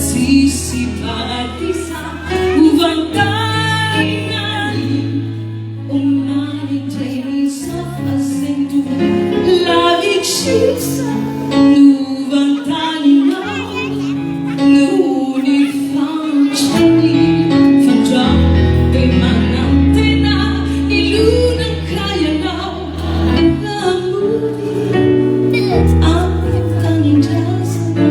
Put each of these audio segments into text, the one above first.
qualsiasi paradisa, uvantainani, omaly teny safa sento la vicisa, nuvantaninao, noni fanciani, fangia e manantena, ilunang kayanao, lamuri, taning jasana,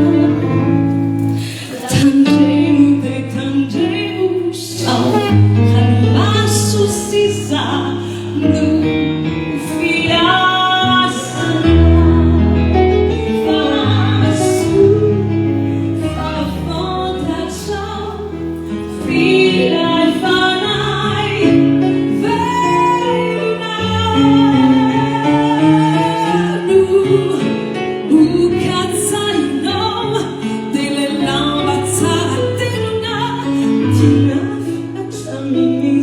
tandremo sao, halaso sisa, no fiasana, fasu, fafondratsao, filay fanay, veronano, ukatsainao, delle lamba tsara tenona, hatraminy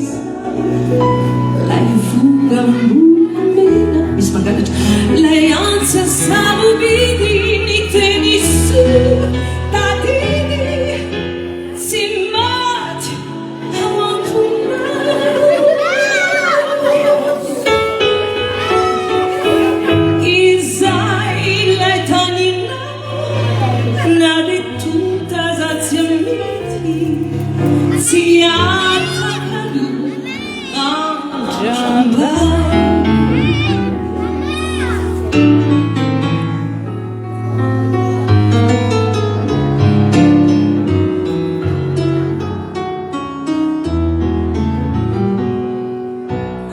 lay vongambolamena, misy mangalatra, lay antsa sarobidy, ny teny soa tadiny, tsy maty ao ankonao, izay lay taninao, na de tonta za tsy amety, tsy atakalo andrambay.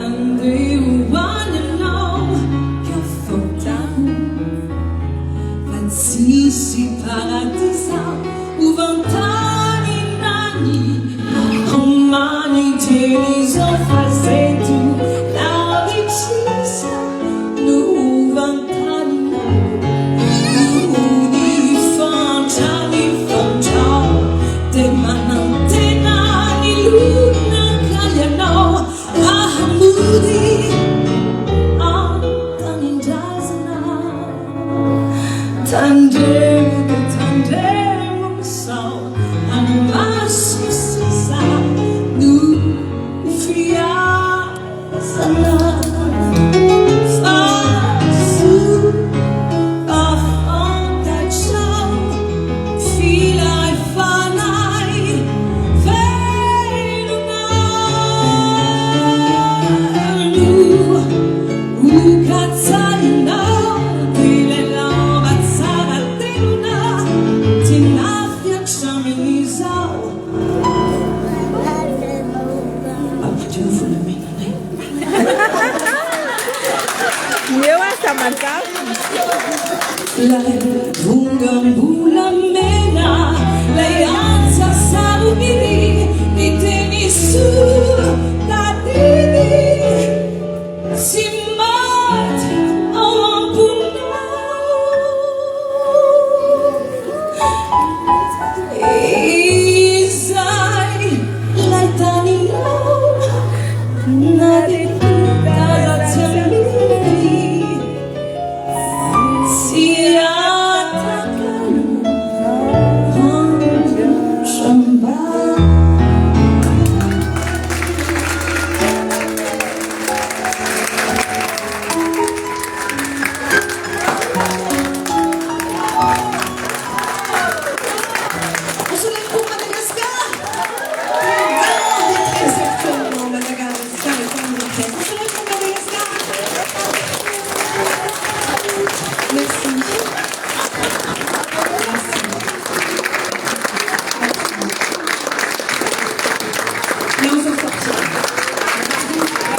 Andreo ananao, kafotaho, qualsiasi paradisa, uvantaninani, omaly teny safa sento la vicisa, nuvantaninao, noni fanciani, fangiao de manantena, ilunang kayanao, ahamudi, taning jasana, tandremo sao, halaso sisa, no fiasana, fasu, fafondratsao, filay fanay, veronano, ukatsainao, delle lamba tsara tenona, tsy nafy hatraminy zao. Ampiteo volamenanay. Eo asa matafy. Lay vongambolamena, lay antsa sarobidy, ny teny soa tadiny, tsy maty ao amponao, izay lay taninao, na de tonta za tsy amety, tsy atakalo andrambay. Osunay po Madagascar! Exactement, Madagascar est en week-end. Osunay po Madagascar! Merci. Mais on s'en sortira.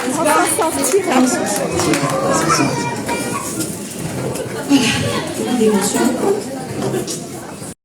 On s'en sortira. On s'en sortira. On s'en sortira. Voilà, l'émotion.